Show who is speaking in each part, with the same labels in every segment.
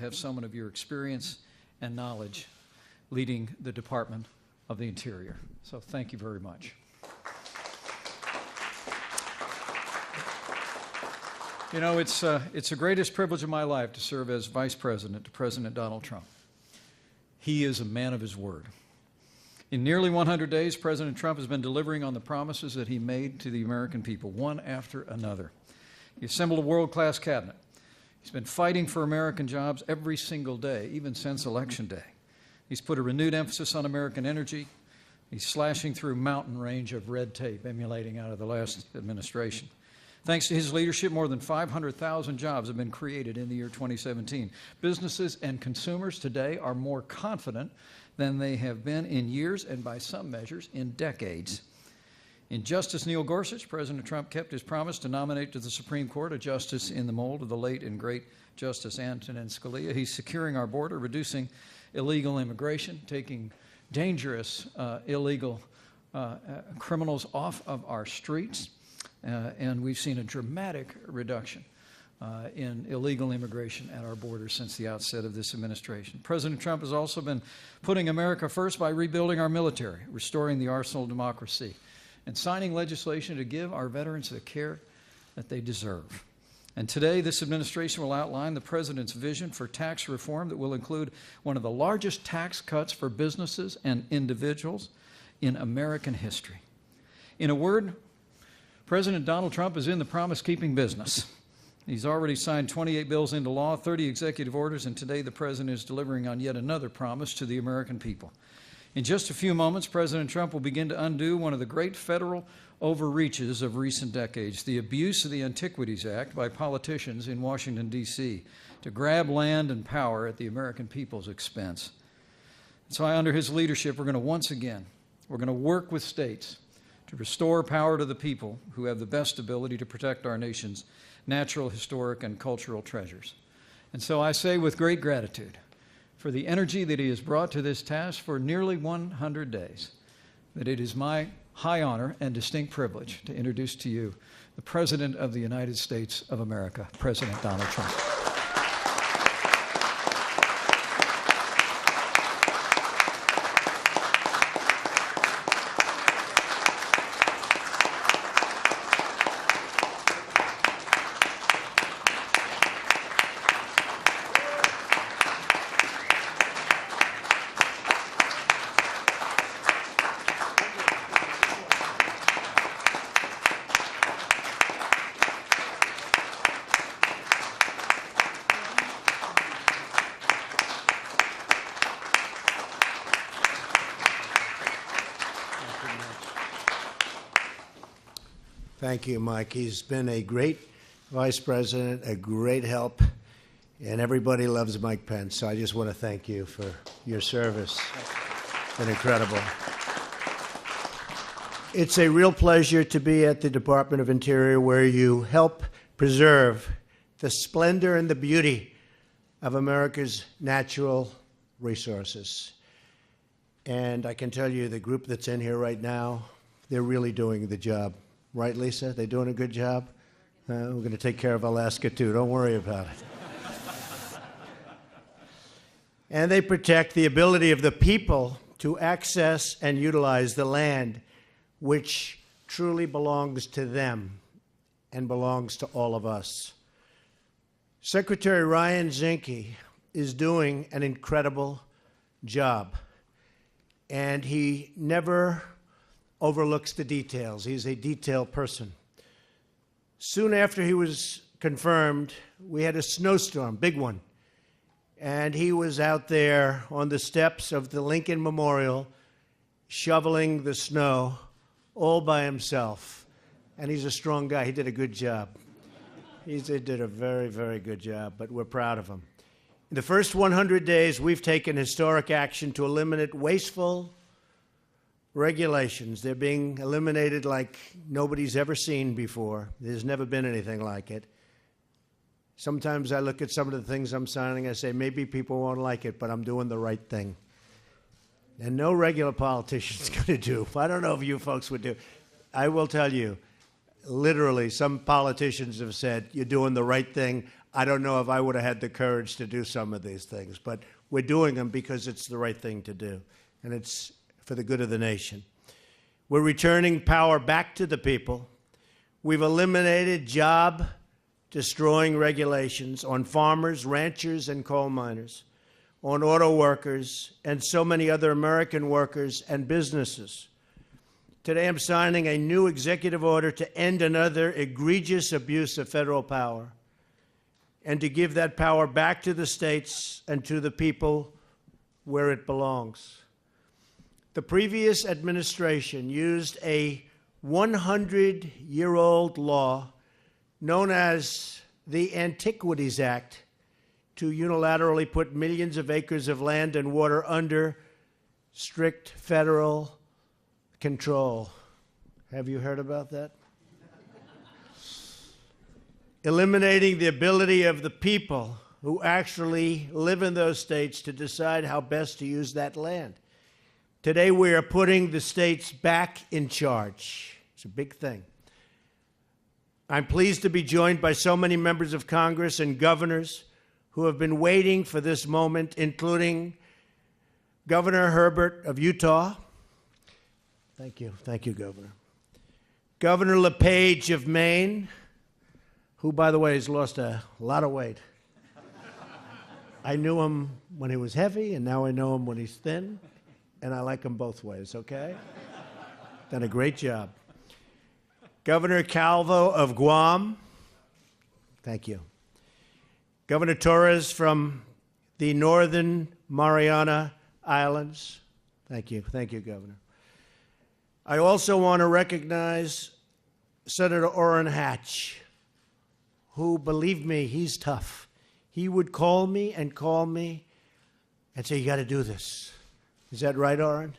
Speaker 1: have someone of your experience and knowledge leading the Department of the Interior. So thank you very much. You know, it's the greatest privilege of my life to serve as Vice President to President Donald Trump. He is a man of his word. In nearly 100 days, President Trump has been delivering on the promises that he made to the American people, one after another. He assembled a world-class cabinet. He's been fighting for American jobs every single day, even since Election Day. He's put a renewed emphasis on American energy. He's slashing through a mountain range of red tape emulating out of the last administration. Thanks to his leadership, more than 500,000 jobs have been created in the year 2017. Businesses and consumers today are more confident than they have been in years and, by some measures, in decades. In Justice Neil Gorsuch, President Trump kept his promise to nominate to the Supreme Court a justice in the mold of the late and great Justice Antonin Scalia. He's securing our border, reducing illegal immigration, taking dangerous illegal criminals off of our streets. And we've seen a dramatic reduction in illegal immigration at our borders since the outset of this administration. President Trump has also been putting America first by rebuilding our military, restoring the arsenal of democracy, and signing legislation to give our veterans the care that they deserve. And today, this administration will outline the President's vision for tax reform that will include one of the largest tax cuts for businesses and individuals in American history. In a word, President Donald Trump is in the promise-keeping business. He's already signed 28 bills into law, 30 executive orders, and today the President is delivering on yet another promise to the American people. In just a few moments, President Trump will begin to undo one of the great federal overreaches of recent decades, the abuse of the Antiquities Act by politicians in Washington, D.C., to grab land and power at the American people's expense. So under his leadership, we're going to work with states to restore power to the people who have the best ability to protect our nation's natural, historic, and cultural treasures. And so I say with great gratitude for the energy that he has brought to this task for nearly 100 days, that it is my high honor and distinct privilege to introduce to you the President of the United States of America, President Donald Trump.
Speaker 2: Thank you, Mike. He's been a great vice president, a great help, and everybody loves Mike Pence. So I just want to thank you for your service. It's been incredible. It's a real pleasure to be at the Department of Interior, where you help preserve the splendor and the beauty of America's natural resources. And I can tell you, the group that's in here right now, they're really doing the job. Right, Lisa? They're doing a good job? We're going to take care of Alaska, too. Don't worry about it. And they protect the ability of the people to access and utilize the land which truly belongs to them and belongs to all of us. Secretary Ryan Zinke is doing an incredible job, and he never overlooks the details. He's a detail person. Soon after he was confirmed, we had a snowstorm, big one, and he was out there on the steps of the Lincoln Memorial shoveling the snow all by himself. And he's a strong guy. He did a good job. He did a very, very good job, but we're proud of him. In the first 100 days, we've taken historic action to eliminate wasteful regulations. They're being eliminated like nobody's ever seen before. There's never been anything like it. Sometimes I look at some of the things I'm signing, I say, maybe people won't like it, but I'm doing the right thing. And no regular politician's going to do. I don't know if you folks would do. I will tell you, literally, some politicians have said, you're doing the right thing. I don't know if I would have had the courage to do some of these things, but we're doing them because it's the right thing to do, and it's for the good of the nation. We're returning power back to the people. We've eliminated job-destroying regulations on farmers, ranchers, and coal miners, on auto workers, and so many other American workers and businesses. Today, I'm signing a new executive order to end another egregious abuse of federal power and to give that power back to the states and to the people where it belongs. The previous administration used a 100-year-old law known as the Antiquities Act to unilaterally put millions of acres of land and water under strict federal control. Have you heard about that? Eliminating the ability of the people who actually live in those states to decide how best to use that land. Today, we are putting the states back in charge. It's a big thing. I'm pleased to be joined by so many members of Congress and governors who have been waiting for this moment, including Governor Herbert of Utah. Thank you. Thank you, Governor. Governor LePage of Maine, who, by the way, has lost a lot of weight. I knew him when he was heavy, and now I know him when he's thin, and I like him both ways, okay? Done a great job. Governor Calvo of Guam. Thank you. Governor Torres from the Northern Mariana Islands. Thank you. Thank you, Governor. I also want to recognize Senator Orrin Hatch, who, believe me, he's tough. He would call me and say, you got to do this. Is that right, Orrin?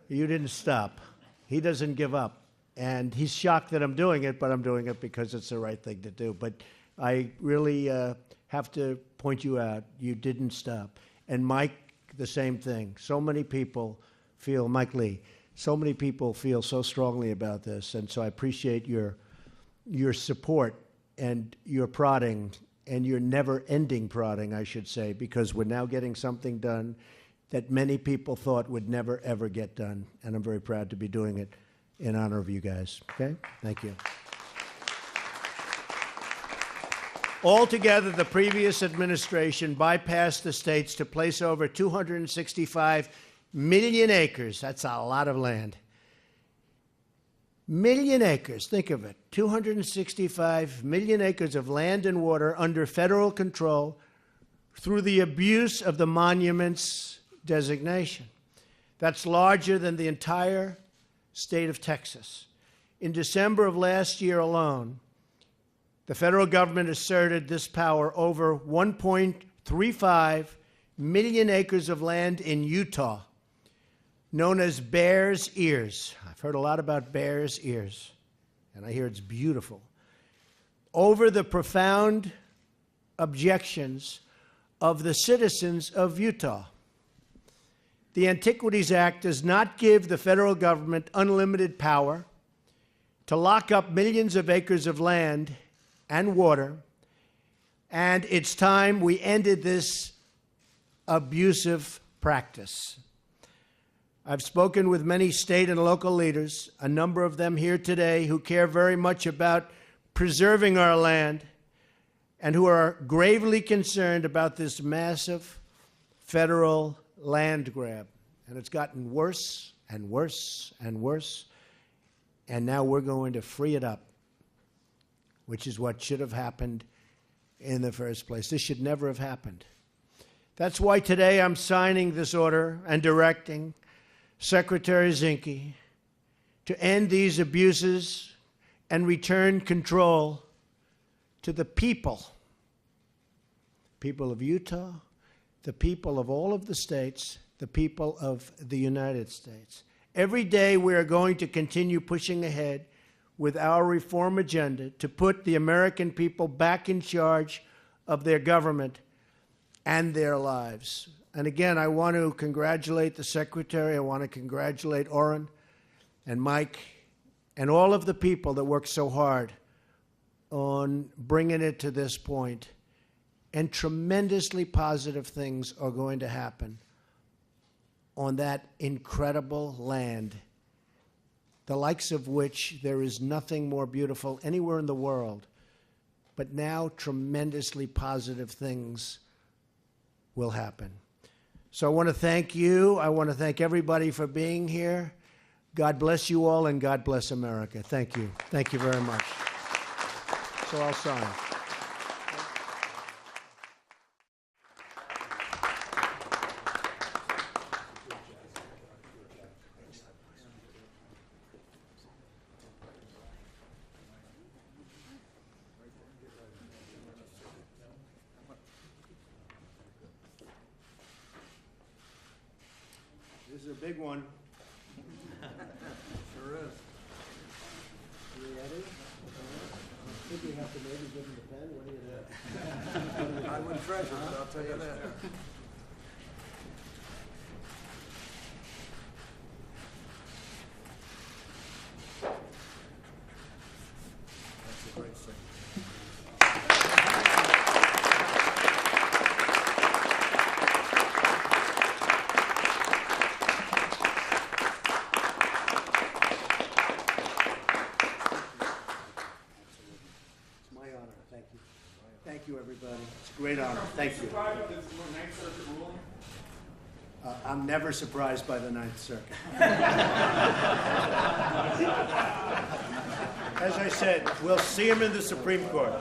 Speaker 2: You didn't stop. He doesn't give up. And he's shocked that I'm doing it, but I'm doing it because it's the right thing to do. But I really have to point you out. You didn't stop. And Mike, the same thing. So many people feel, Mike Lee, so many people feel so strongly about this. And so I appreciate your support and your prodding and your never-ending prodding, I should say, because we're now getting something done that many people thought would never, ever get done. And I'm very proud to be doing it in honor of you guys. Okay? Thank you. Altogether, the previous administration bypassed the states to place over 265 million acres. That's a lot of land. Million acres, think of it. 265 million acres of land and water under federal control through the abuse of the monuments designation. That's larger than the entire state of Texas. In December of last year alone, the federal government asserted this power over 1.35 million acres of land in Utah, known as Bears Ears. I've heard a lot about Bears Ears, and I hear it's beautiful. Over the profound objections of the citizens of Utah. The Antiquities Act does not give the federal government unlimited power to lock up millions of acres of land and water, and it's time we ended this abusive practice. I've spoken with many state and local leaders, a number of them here today, who care very much about preserving our land and who are gravely concerned about this massive federal land grab. And it's gotten worse and worse and worse. And now we're going to free it up, which is what should have happened in the first place. This should never have happened. That's why today I'm signing this order and directing Secretary Zinke to end these abuses and return control to the people of Utah, the people of all of the states, the people of the United States. Every day we are going to continue pushing ahead with our reform agenda to put the American people back in charge of their government and their lives. And again, I want to congratulate the Secretary. I want to congratulate Orrin and Mike and all of the people that worked so hard on bringing it to this point. and tremendously positive things are going to happen on that incredible land, the likes of which there is nothing more beautiful anywhere in the world. But now tremendously positive things will happen. So I want to thank you. I want to thank everybody for being here. God bless you all, and God bless America. Thank you. Thank you very much. So I'll sign. This is a big one.
Speaker 1: Sure is.
Speaker 2: You ready? I think we have to maybe give him the pen. What do you think?
Speaker 1: I wouldn't treasure it, I'll tell you that. That's a great thing.
Speaker 2: It's my honor. Thank you. Thank you, everybody. It's a great honor. Thank you. I'm never surprised by the Ninth Circuit. As I said, we'll see him in the Supreme Court.